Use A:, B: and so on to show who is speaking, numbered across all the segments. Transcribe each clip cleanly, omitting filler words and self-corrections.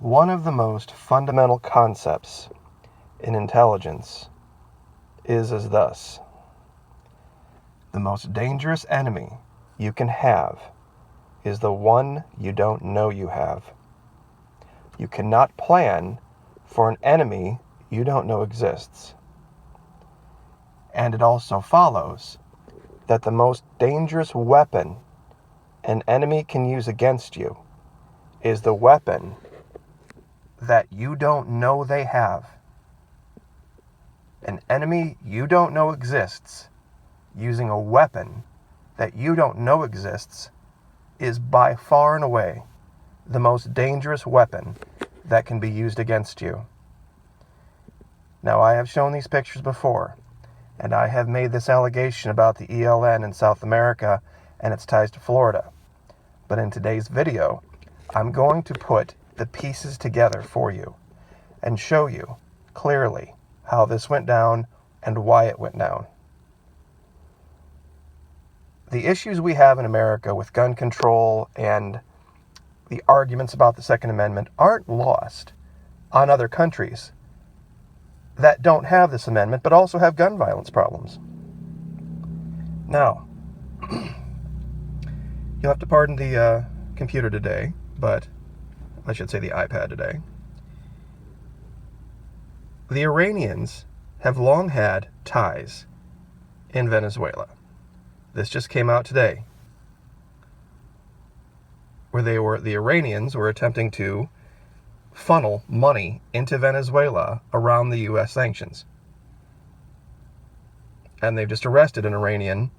A: One of the most fundamental concepts in intelligence is as thus: the most dangerous enemy you can have is the one you don't know you have. You cannot plan for an enemy you don't know exists. And it also follows that the most dangerous weapon an enemy can use against you is the weapon that you don't know they have. An enemy you don't know exists using a weapon that you don't know exists is by far and away the most dangerous weapon that can be used against you. Now, I have shown these pictures before, and I have made this allegation about the ELN in South America and its ties to Florida. But in today's video, I'm going to put the pieces together for you and show you clearly how this went down and why it went down. The issues we have in America with gun control and the arguments about the Second Amendment aren't lost on other countries that don't have this amendment but also have gun violence problems. Now, you'll have to pardon the computer today, but I should say the iPad today. The Iranians have long had ties in Venezuela. This just came out today, where the Iranians were attempting to funnel money into Venezuela around the U.S. sanctions. And they've just arrested an Iranian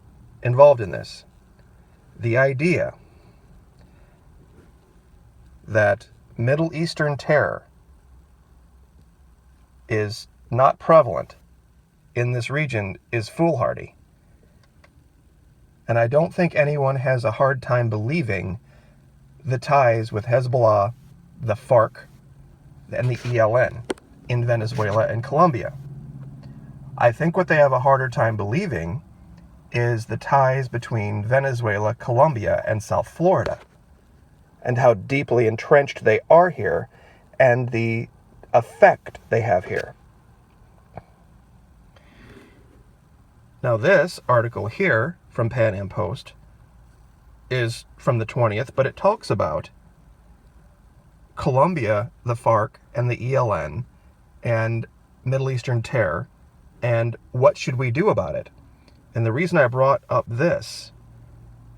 A: involved in this. The idea that Middle Eastern terror is not prevalent in this region is foolhardy. And I don't think anyone has a hard time believing the ties with Hezbollah, the FARC, and the ELN in Venezuela and Colombia. I think what they have a harder time believing is the ties between Venezuela, Colombia, and South Florida, and how deeply entrenched they are here, and the effect they have here. Now, this article here from Pan Am Post is from the 20th, but it talks about Colombia, the FARC, and the ELN, and Middle Eastern terror, and what should we do about it? And the reason I brought up this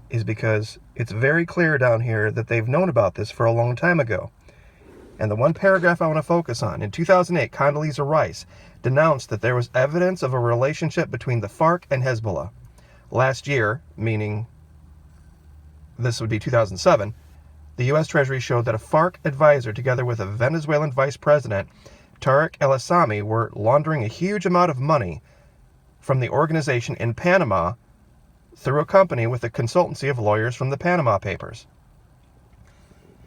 A: is because it's very clear down here that they've known about this for a long time ago. And the one paragraph I want to focus on: in 2008, Condoleezza Rice denounced that there was evidence of a relationship between the FARC and Hezbollah. Last year, meaning this would be 2007, the U.S. Treasury showed that a FARC advisor, together with a Venezuelan vice president, Tarek El Assami, were laundering a huge amount of money from the organization in Panama through a company with a consultancy of lawyers from the Panama Papers.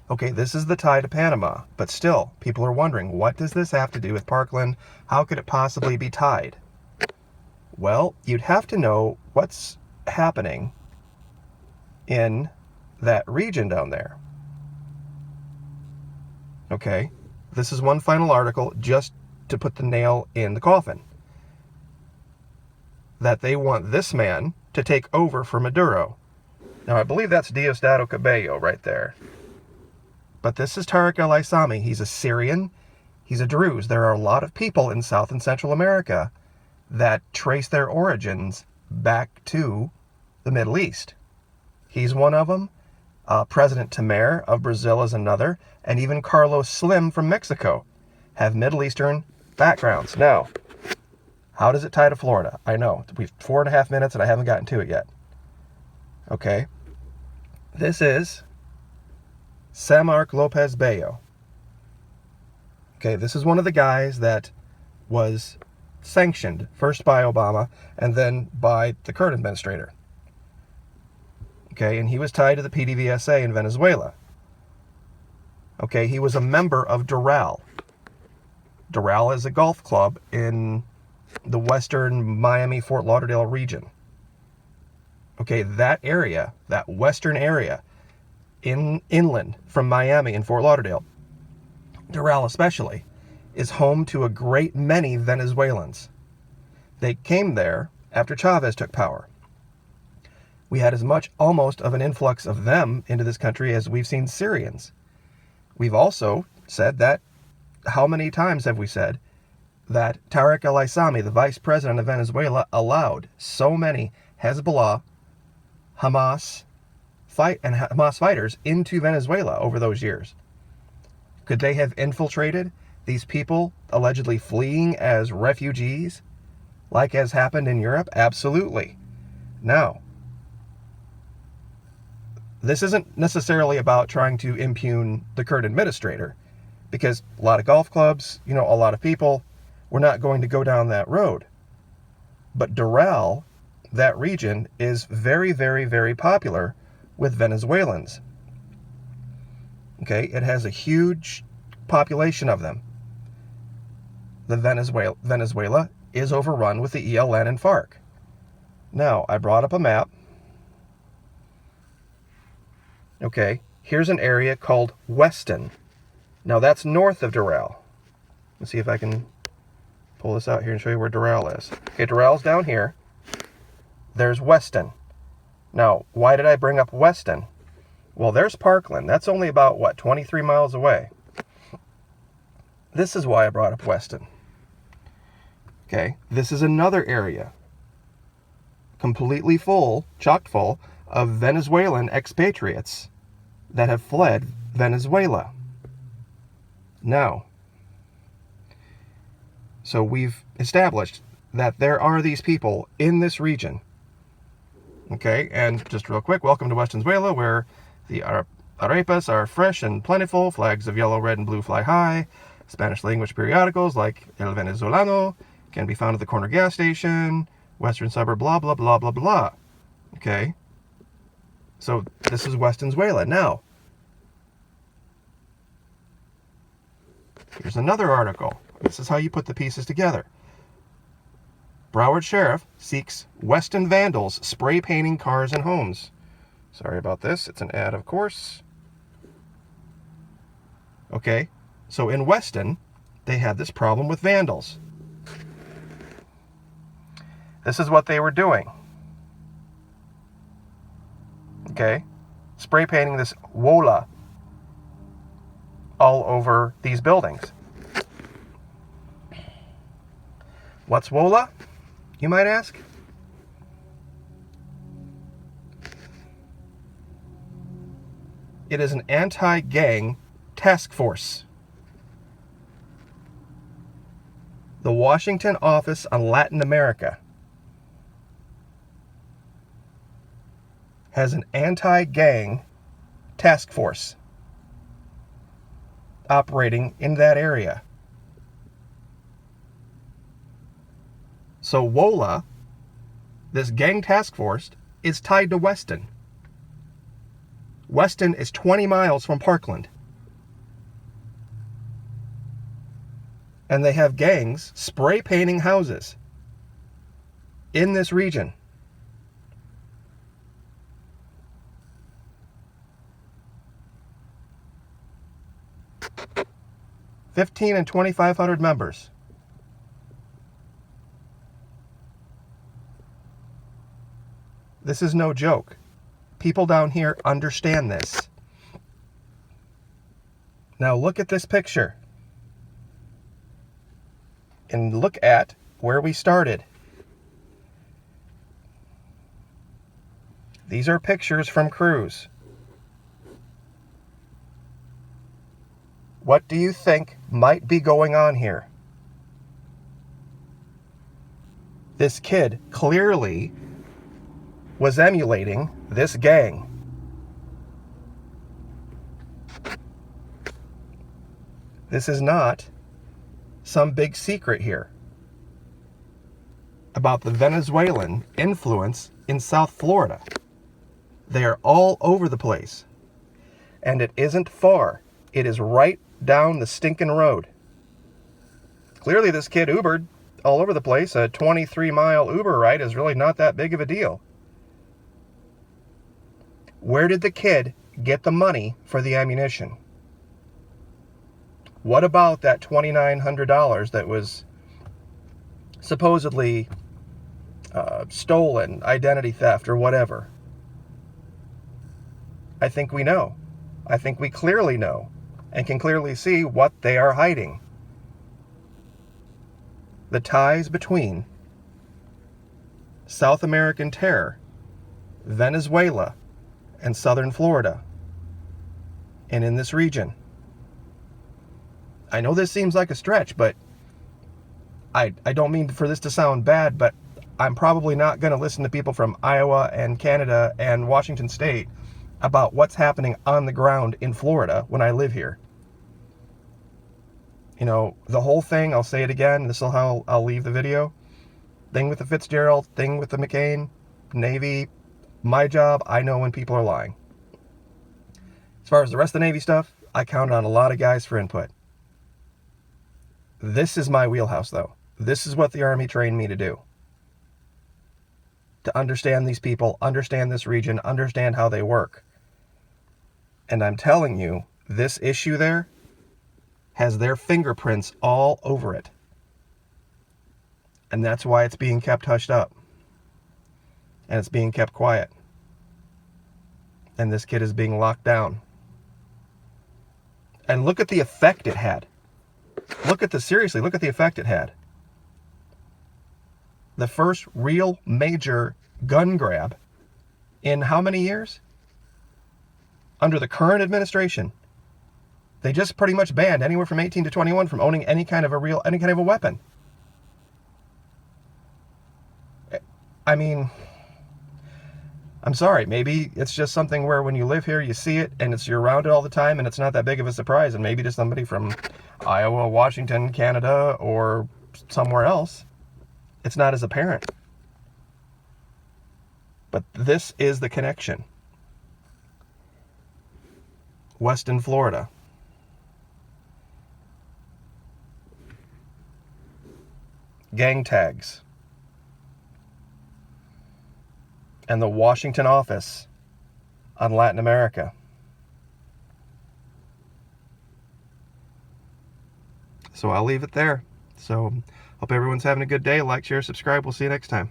A: Okay, this is the tie to Panama, but still, people are wondering, what does this have to do with Parkland? How could it possibly be tied? Well, you'd have to know what's happening in that region down there. Okay, this is one final article just to put the nail in the coffin. That they want this man to take over for Maduro. Now, I believe that's Diosdado Cabello right there. But this is Tarek El Assami. He's a Syrian. He's a Druze. There are a lot of people in South and Central America that trace their origins back to the Middle East. He's one of them. President Temer of Brazil is another. And even Carlos Slim from Mexico have Middle Eastern backgrounds. Now, how does it tie to Florida? I know. We've 4.5 minutes and I haven't gotten to it yet. Okay. This is Samark Lopez Bello. Okay, this is one of the guys that was sanctioned first by Obama and then by the current administrator. Okay, and he was tied to the PDVSA in Venezuela. Okay, he was a member of Doral. Doral is a golf club in the western Miami-Fort Lauderdale region. Okay, that area, that western area, inland from Miami and Fort Lauderdale, Doral especially, is home to a great many Venezuelans. They came there after Chavez took power. We had as much almost of an influx of them into this country as we've seen Syrians. We've also said that, how many times have we said that Tariq al-Aissami, the vice president of Venezuela, allowed so many Hezbollah, Hamas fighters into Venezuela over those years? Could they have infiltrated these people allegedly fleeing as refugees, like has happened in Europe? Absolutely. Now, this isn't necessarily about trying to impugn the current administrator, because a lot of golf clubs, a lot of people, we're not going to go down that road. But Doral, that region, is very, very, very popular with Venezuelans. Okay, it has a huge population of them. The Venezuela is overrun with the ELN and FARC. Now, I brought up a map. Okay, here's an area called Weston. Now, that's north of Doral. Let's see if I can pull this out here and show you where Doral is. Okay, Doral's down here. There's Weston. Now, why did I bring up Weston? Well, there's Parkland. That's only about, 23 miles away. This is why I brought up Weston. Okay, this is another area completely full, chock full, of Venezuelan expatriates that have fled Venezuela. Now, so we've established that there are these people in this region. Okay, and just real quick, welcome to West Venezuela, where the arepas are fresh and plentiful, flags of yellow, red, and blue fly high, Spanish language periodicals like El Venezolano can be found at the corner gas station, western suburb, blah, blah, blah, blah, blah. Okay, so this is West Venezuela. Now, here's another article. This is how you put the pieces together. Broward Sheriff seeks Weston vandals spray painting cars and homes. Sorry about this. It's an ad, of course. Okay, so in Weston, they had this problem with vandals. This is what they were doing. Okay, spray painting this WOLA all over these buildings. What's WOLA, you might ask? It is an anti-gang task force. The Washington Office on Latin America has an anti-gang task force operating in that area. So WOLA, this gang task force, is tied to Weston. Weston is 20 miles from Parkland. And they have gangs spray painting houses in this region. $1,500 and $2,500 members. This is no joke. People down here understand this. Now look at this picture. And look at where we started. These are pictures from Cruz. What do you think might be going on here? This kid clearly was emulating this gang. This is not some big secret here about the Venezuelan influence in South Florida. They are all over the place. And it isn't far. It is right down the stinking road. Clearly this kid Ubered all over the place. A 23-mile Uber ride is really not that big of a deal. Where did the kid get the money for the ammunition? What about that $2,900 that was supposedly stolen, identity theft, or whatever? I think we know. I think we clearly know and can clearly see what they are hiding. The ties between South American terror, Venezuela, and southern Florida, and in this region. I know this seems like a stretch, but I don't mean for this to sound bad, but I'm probably not going to listen to people from Iowa and Canada and Washington State about what's happening on the ground in Florida when I live here. You know, the whole thing, I'll say it again, this is how I'll leave the video. Thing with the Fitzgerald, thing with the McCain, Navy, my job, I know when people are lying. As far as the rest of the Navy stuff, I counted on a lot of guys for input. This is my wheelhouse, though. This is what the Army trained me to do. To understand these people, understand this region, understand how they work. And I'm telling you, this issue there has their fingerprints all over it. And that's why it's being kept hushed up. And it's being kept quiet. And this kid is being locked down. And look at the effect it had. Seriously, look at the effect it had. The first real major gun grab in how many years? Under the current administration. They just pretty much banned anywhere from 18 to 21 from owning any kind of a weapon. I mean, I'm sorry, maybe it's just something where when you live here, you see it and you're around it all the time and it's not that big of a surprise. And maybe to somebody from Iowa, Washington, Canada, or somewhere else, it's not as apparent. But this is the connection. Weston, Florida. Gang tags. And the Washington office on Latin America. So I'll leave it there. So hope everyone's having a good day. Like, share, subscribe. We'll see you next time.